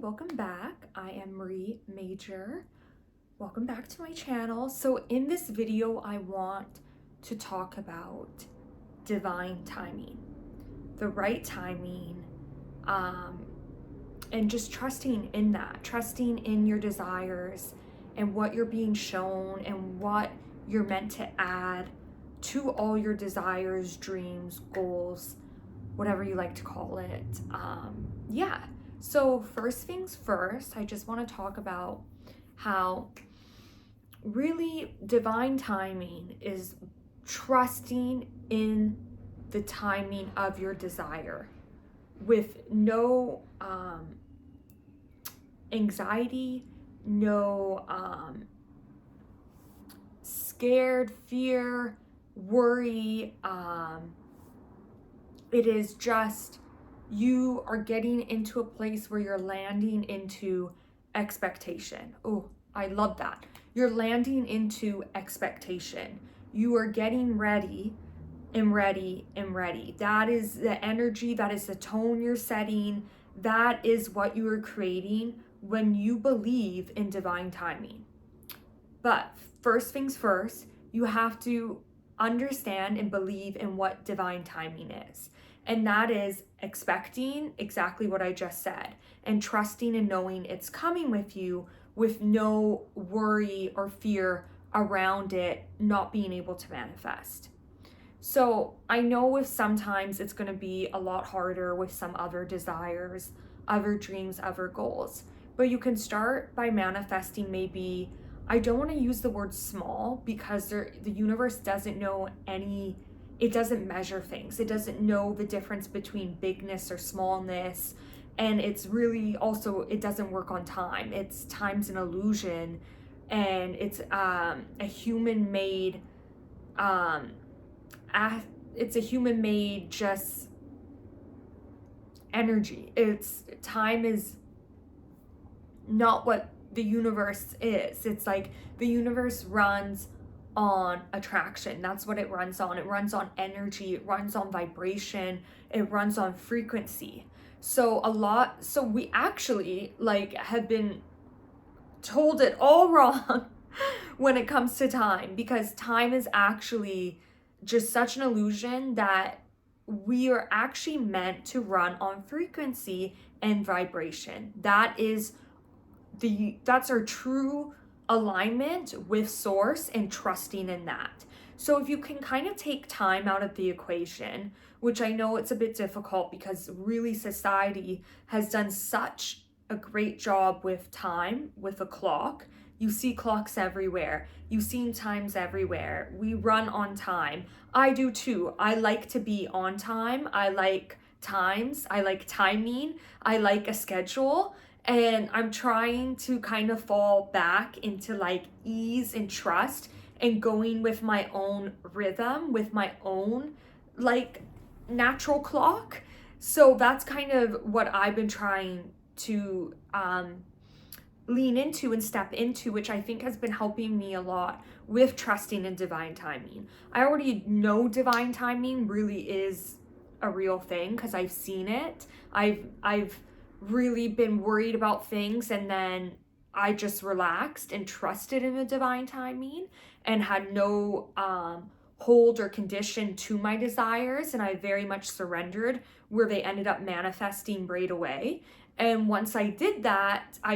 welcome back. I am Marie Major. Welcome back to my channel. So in this video, I want to talk about divine timing, the right timing, and just trusting in that, trusting in your desires and what you're being shown and what you're meant to add to all your desires, dreams, goals, whatever you like to call it. So first things first, I just want to talk about how really divine timing is trusting in the timing of your desire with no anxiety, no scared, fear, worry. It is just you are getting into a place where you're landing into expectation. Oh, I love that. You're landing into expectation. You are getting ready and ready and ready. That is the energy, that is the tone you're setting. That is what you are creating when you believe in divine timing. But first things first, you have to understand and believe in what divine timing is. And that is expecting exactly what I just said and trusting and knowing it's coming with you with no worry or fear around it not being able to manifest. So I know if sometimes it's going to be a lot harder with some other desires, other dreams, other goals, but you can start by manifesting maybe, I don't want to use the word small because the universe doesn't know it doesn't measure things. It doesn't know the difference between bigness or smallness. And it's really also, it doesn't work on time. Time's an illusion, and it's a human-made, just energy. Time is not what the universe is. It's like the universe runs on attraction. That's what it runs on. It runs on energy. It runs on vibration. It runs on frequency. So we actually have been told it all wrong when it comes to time, because time is actually just such an illusion that we are actually meant to run on frequency and vibration. That's our true alignment with source and trusting in that. So if you can kind of take time out of the equation, which I know it's a bit difficult because really society has done such a great job with time, with a clock. You see clocks everywhere. You see times everywhere. We run on time. I do too. I like to be on time. I like times. I like timing. I like a schedule. And I'm trying to kind of fall back into ease and trust and going with my own rhythm, with my own natural clock. So that's kind of what I've been trying to lean into and step into, which I think has been helping me a lot with trusting in divine timing. I already know divine timing really is a real thing because I've seen it. I've really been worried about things, and then I just relaxed and trusted in the divine timing and had no hold or condition to my desires, and I very much surrendered, where they ended up manifesting right away. And once I did that, I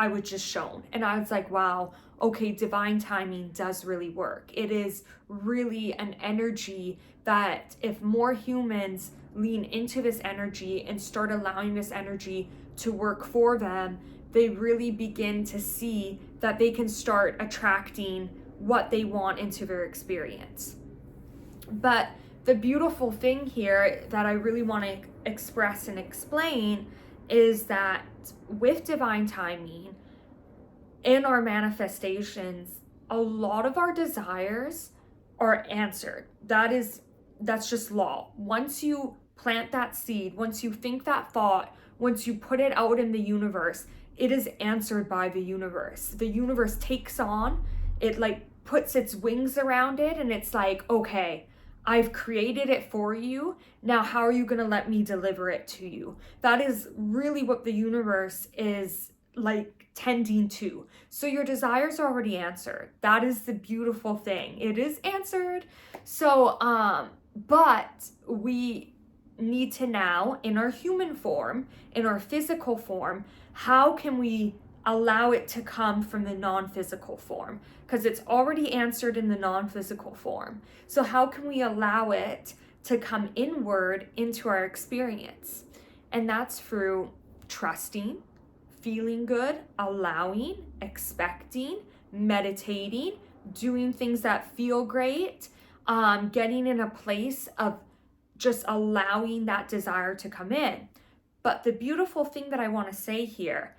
was just shown, and I was like, wow, okay, divine timing does really work. It is really an energy that if more humans lean into this energy and start allowing this energy to work for them, they really begin to see that they can start attracting what they want into their experience. But the beautiful thing here that I really want to express and explain is that with divine timing in our manifestations, a lot of our desires are answered. That's just law. Once you plant that seed, once you think that thought, once you put it out in the universe, it is answered by the universe. The universe takes on, it puts its wings around it, and it's like, okay, I've created it for you. Now, how are you going to let me deliver it to you? That is really what the universe is like tending to. So your desires are already answered. That is the beautiful thing. It is answered. So, but we need to now, in our human form, in our physical form, how can we allow it to come from the non-physical form? Because it's already answered in the non-physical form. So how can we allow it to come inward into our experience? And that's through trusting, feeling good, allowing, expecting, meditating, doing things that feel great, getting in a place of just allowing that desire to come in. But the beautiful thing that I want to say here,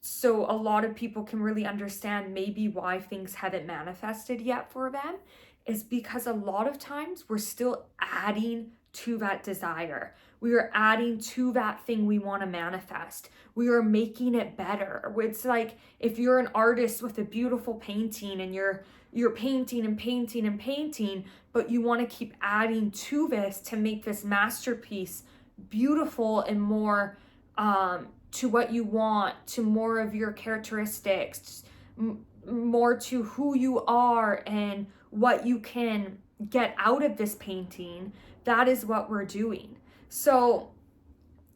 so a lot of people can really understand maybe why things haven't manifested yet for them, is because a lot of times we're still adding to that desire. We are adding to that thing we want to manifest. We are making it better. It's like if you're an artist with a beautiful painting and you're painting and painting and painting, but you want to keep adding to this to make this masterpiece beautiful and more to what you want, to more of your characteristics, more to who you are and what you can get out of this painting. That is what we're doing. So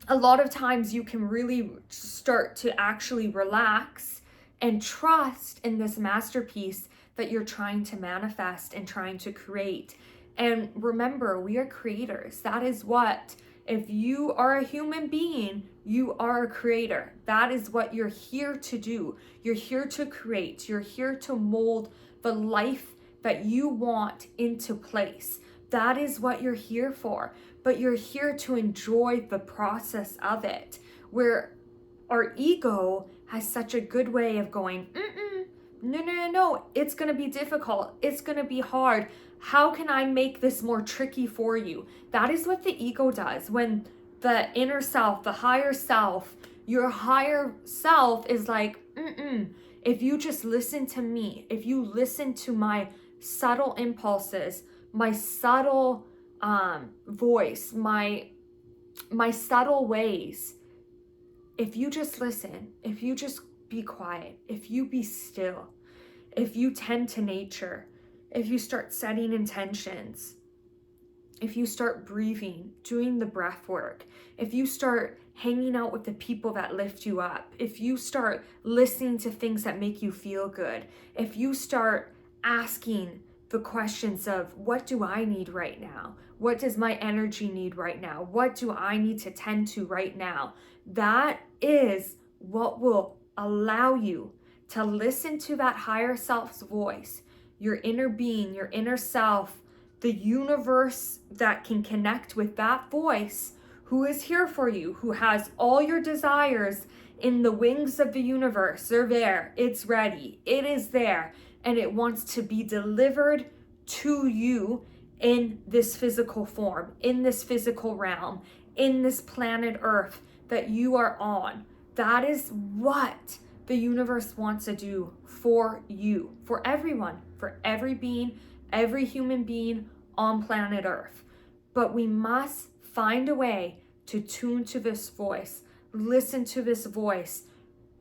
a lot of times you can really start to actually relax and trust in this masterpiece that you're trying to manifest and trying to create. And remember, we are creators. That is what, if you are a human being, you are a creator. That is what you're here to do. You're here to create. You're here to mold the life that you want into place. That is what you're here for. But you're here to enjoy the process of it. Where our ego has such a good way of going, no, it's going to be difficult. It's going to be hard. How can I make this more tricky for you? That is what the ego does. When the inner self, the higher self, your higher self is like, if you just listen to me, if you listen to my subtle impulses, my subtle voice, my subtle ways, if you just listen, if you just be quiet, if you be still, if you tend to nature, if you start setting intentions, if you start breathing, doing the breath work, if you start hanging out with the people that lift you up, if you start listening to things that make you feel good, if you start asking the questions of, what do I need right now? What does my energy need right now? What do I need to tend to right now? That is what will allow you to listen to that higher self's voice, your inner being, your inner self, the universe that can connect with that voice, who is here for you, who has all your desires in the wings of the universe. They're there. It's ready. It is there. And it wants to be delivered to you in this physical form, in this physical realm, in this planet Earth that you are on. That is what the universe wants to do for you, for everyone, for every being, every human being on planet Earth. But we must find a way to tune to this voice, listen to this voice,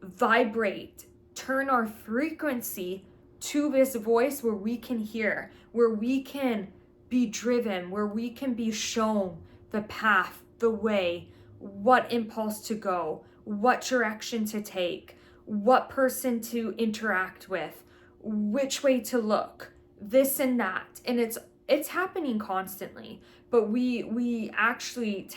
vibrate, turn our frequency to this voice where we can hear, where we can be driven, where we can be shown the path, the way, what impulse to go, what direction to take, what person to interact with, which way to look, this and that. And it's happening constantly, but we actually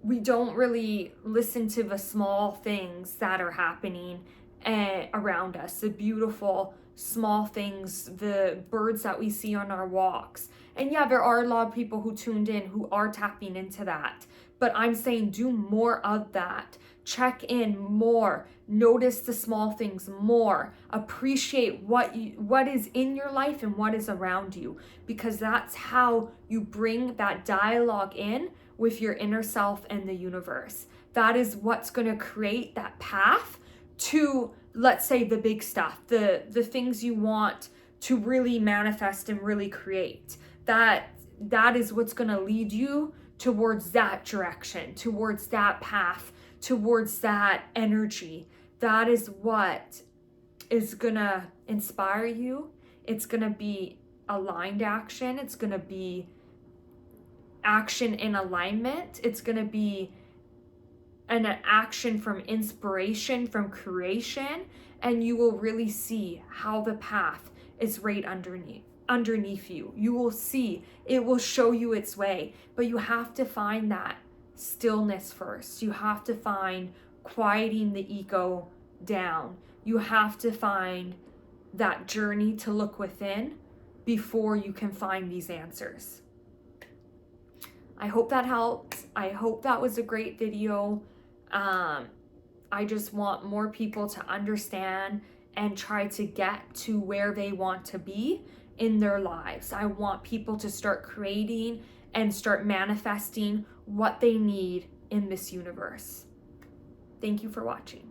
we don't really listen to the small things that are happening around us, the beautiful small things, the birds that we see on our walks. And yeah, there are a lot of people who tuned in who are tapping into that, but I'm saying do more of that. Check in more, notice the small things more, appreciate what is in your life and what is around you, because that's how you bring that dialogue in with your inner self and the universe. That is what's going to create that path to, let's say, the big stuff, the things you want to really manifest and really create. That that is what's going to lead you towards that direction, towards that path, towards that energy. That is what is going to inspire you. It's going to be aligned action. It's going to be action in alignment. It's going to be an action from inspiration, from creation, and you will really see how the path is right underneath you. You will see, it will show you its way, but you have to find that stillness first. You have to find quieting the ego down. You have to find that journey to look within before you can find these answers. I hope that helped. I hope that was a great video. I just want more people to understand and try to get to where they want to be in their lives. I want people to start creating and start manifesting what they need in this universe. Thank you for watching.